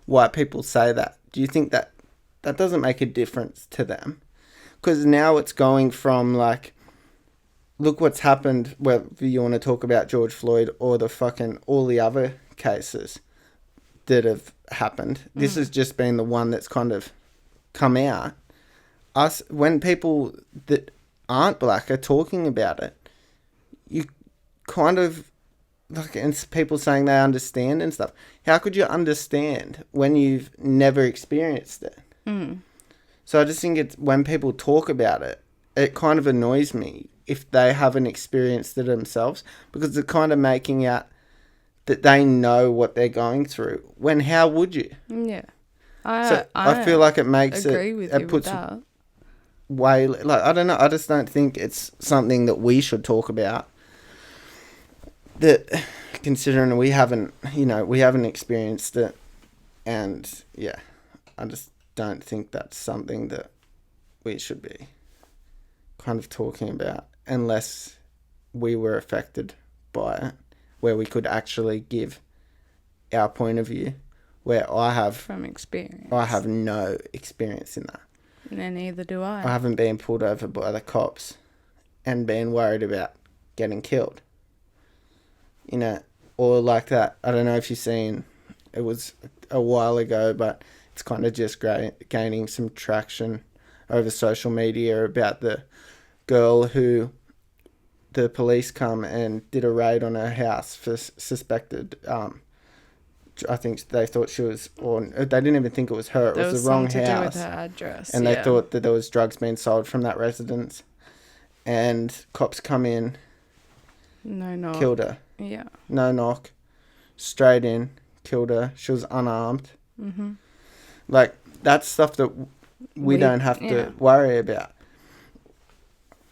why people say that. Do you think that doesn't make a difference to them? Because now it's going from like, look what's happened, whether you want to talk about George Floyd or all the other cases that have happened. This has just been the one that's kind of come out. When people that aren't black are talking about it, you kind of, like, and people saying they understand and stuff. How could you understand when you've never experienced it? So I just think it's when people talk about it, it kind of annoys me if they haven't experienced it themselves, because they're kind of making out that they know what they're going through. When how would you? Yeah. I feel like it makes agree with you it puts with that. way, like, I don't know. I just don't think it's something that we should talk about. That, considering we haven't experienced it, and yeah, I just don't think that's something that we should be kind of talking about unless we were affected by it, where we could actually give our point of view, where I have no experience in that. And neither do I. I haven't been pulled over by the cops and been worried about getting killed. You know, or like that. I don't know if you've seen, it was a while ago, but it's kind of just gaining some traction over social media about the girl who the police come and did a raid on her house for suspected, I think they thought she was, or they didn't even think it was her. It was the wrong house. To do with her address, and they thought that there was drugs being sold from that residence. And cops come in, no knock, killed her. Yeah, no knock, straight in, killed her. She was unarmed. Like, that's stuff that we don't have to worry about.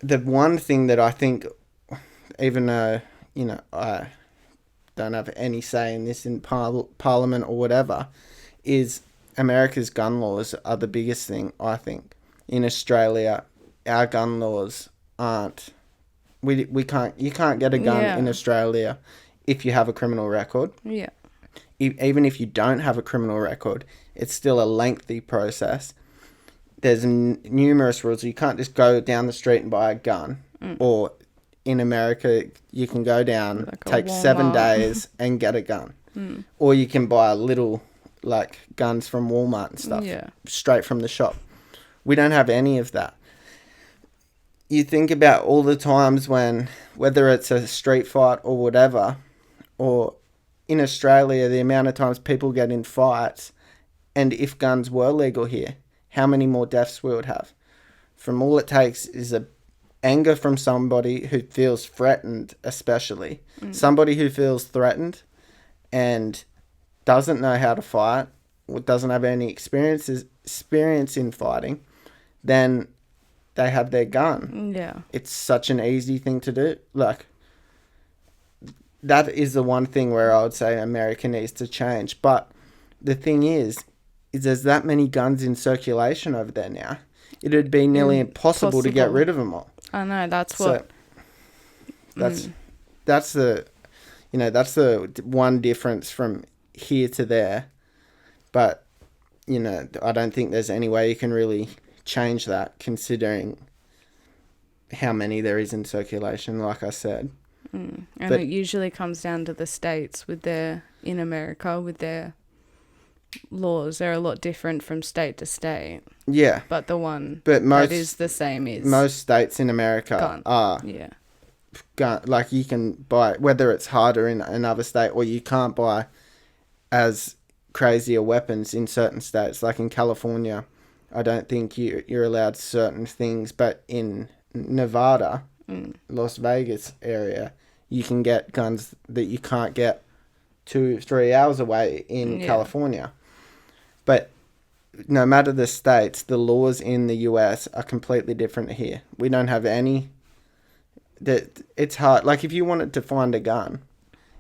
The one thing that I think, even though, you know, I don't have any say in this in Parliament or whatever, is America's gun laws are the biggest thing, I think. In Australia, our gun laws aren't... you can't get a gun in Australia if you have a criminal record. Yeah. Even if you don't have a criminal record, it's still a lengthy process. There's numerous rules. You can't just go down the street and buy a gun. Or in America, you can go down, like take 7 days and get a gun. Or you can buy little, like, guns from Walmart and stuff. Yeah. Straight from the shop. We don't have any of that. You think about all the times when, whether it's a street fight or whatever, or in Australia, the amount of times people get in fights, and if guns were legal here, how many more deaths we would have. From all it takes is anger from somebody who feels threatened, especially. Somebody who feels threatened and doesn't know how to fight, or doesn't have any experience in fighting, then they have their gun. Yeah. It's such an easy thing to do. Like, that is the one thing where I would say America needs to change. But the thing is there's that many guns in circulation over there now. It would be nearly impossible to get rid of them all. I know, that's what... That's the one difference from here to there. But, you know, I don't think there's any way you can really change that, considering how many there is in circulation, like I said. And it usually comes down to the states in America with their laws. They're a lot different from state to state. Yeah. But that is the same is... Most states in America are... Yeah. Gun, like, you can buy, whether it's harder in another state, or you can't buy as crazier weapons in certain states. Like in California, I don't think you're allowed certain things, but in Nevada, Las Vegas area, you can get guns that you can't get 2-3 hours away in California. But no matter the states, the laws in the US are completely different here. We don't have any... It's hard. Like, if you wanted to find a gun,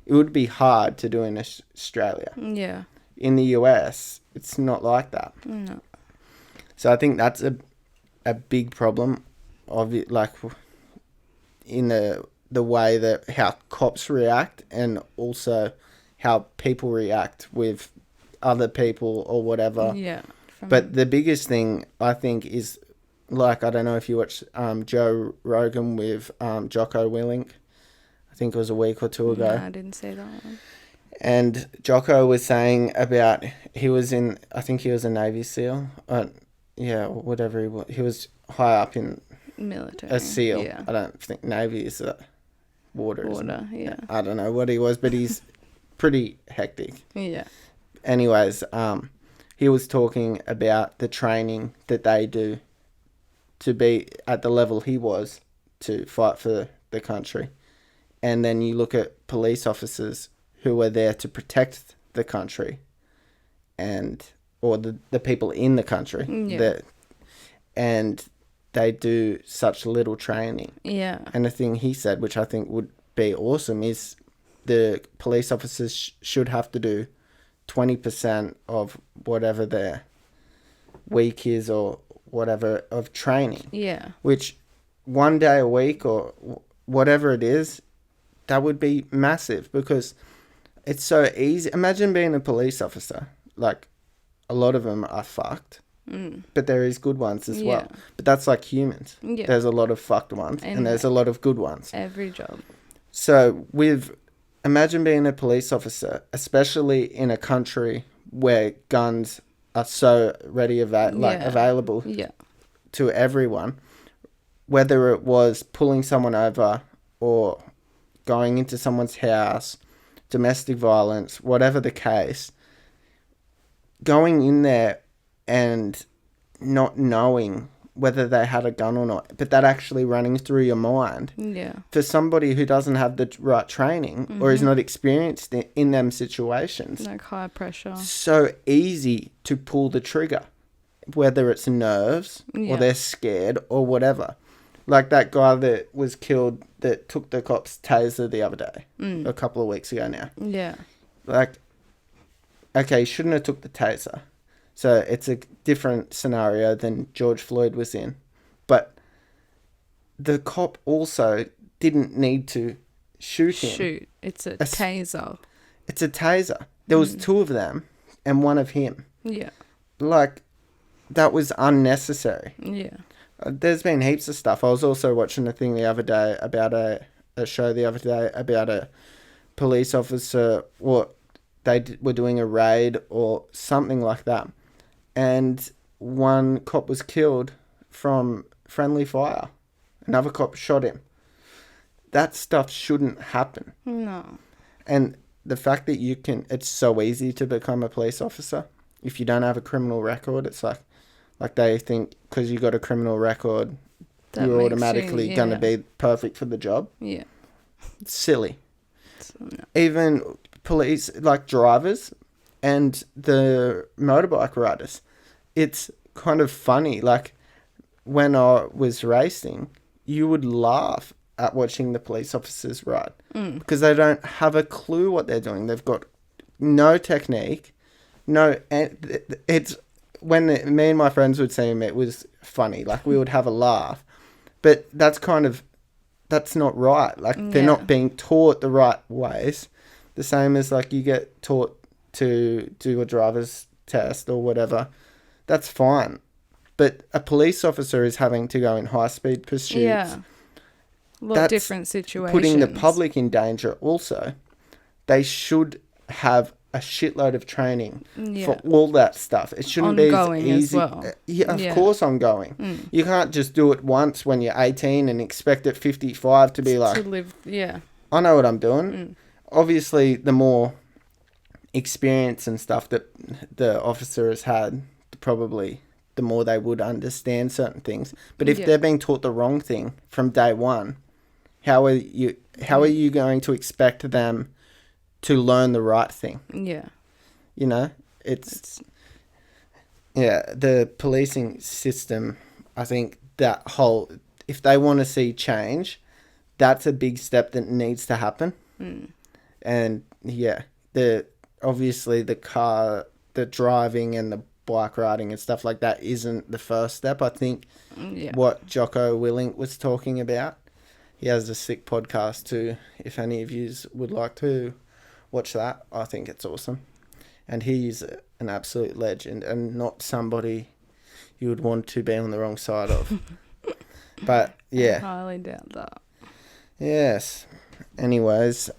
it would be hard to do in Australia. Yeah. In the US, it's not like that. No. So I think that's a big problem of it, like, in the way that how cops react, and also how people react with other people or whatever. Yeah. But the biggest thing, I think, is, like, I don't know if you watched Joe Rogan with Jocko Willink. I think it was a week or two ago. No, I didn't see that one. And Jocko was saying about, he was a Navy SEAL. Yeah, whatever he was. He was high up in Military. a SEAL. Yeah. I don't think Navy is water. Water, yeah. I don't know what he was, but he's pretty hectic. Yeah. Anyways, he was talking about the training that they do to be at the level he was to fight for the country. And then you look at police officers who are there to protect the country or the people in the country. Yeah. And they do such little training. Yeah. And the thing he said, which I think would be awesome, is the police officers should have to do 20% of whatever their week is or whatever of training. Yeah. Which 1 day a week or whatever it is, that would be massive because it's so easy. Imagine being a police officer. Like, a lot of them are fucked. But there is good ones as well. But that's like humans. Yeah. There's a lot of fucked ones and there's a lot of good ones. Every job. So imagine being a police officer, especially in a country where guns are so available to everyone, whether it was pulling someone over or going into someone's house, domestic violence, whatever the case, going in there and not knowing whether they had a gun or not, but that actually running through your mind. Yeah. For somebody who doesn't have the right training or is not experienced in them situations. Like high pressure. So easy to pull the trigger, whether it's nerves or they're scared or whatever. Like that guy that was killed that took the cop's taser the other day, a couple of weeks ago now. Yeah. Like, okay, he shouldn't have took the taser. So it's a different scenario than George Floyd was in. But the cop also didn't need to shoot him. It's a taser. It's a taser. There was two of them and one of him. Yeah. Like, that was unnecessary. Yeah. There's been heaps of stuff. I was also watching a thing the other day about a show the other day about a police officer, they were doing a raid or something like that. And one cop was killed from friendly fire. Another cop shot him. That stuff shouldn't happen. No. And the fact that it's so easy to become a police officer. If you don't have a criminal record, it's like they think because you got a criminal record, you're automatically going to be perfect for the job. Yeah. It's silly. No. Even police, like drivers and the motorbike riders, it's kind of funny. Like, when I was racing, you would laugh at watching the police officers ride because they don't have a clue what they're doing. They've got no technique. It's when me and my friends would see him, it was funny. Like, we would have a laugh, but that's not right. Like, they're not being taught the right ways. The same as like you get taught to do a driver's test or whatever. That's fine. But a police officer is having to go in high-speed pursuits. Yeah. A lot of different situations. Putting the public in danger also. They should have a shitload of training for all that stuff. It shouldn't ongoing be as easy. As well. Yeah, of course ongoing. You can't just do it once when you're 18 and expect at 55 to be like... To live, I know what I'm doing. Obviously, the more experience and stuff that the officer has had, probably the more they would understand certain things. But if they're being taught the wrong thing from day one, how are you going to expect them to learn the right thing? Yeah. You know, it's the policing system, I think if they want to see change, that's a big step that needs to happen. And obviously the driving and the bike riding and stuff like that isn't the first step. I think what Jocko Willink was talking about, he has a sick podcast too. If any of you would like to watch that, I think it's awesome. and he's an absolute legend and not somebody you would want to be on the wrong side of. But I yeah, highly doubt that. yes. Anyways,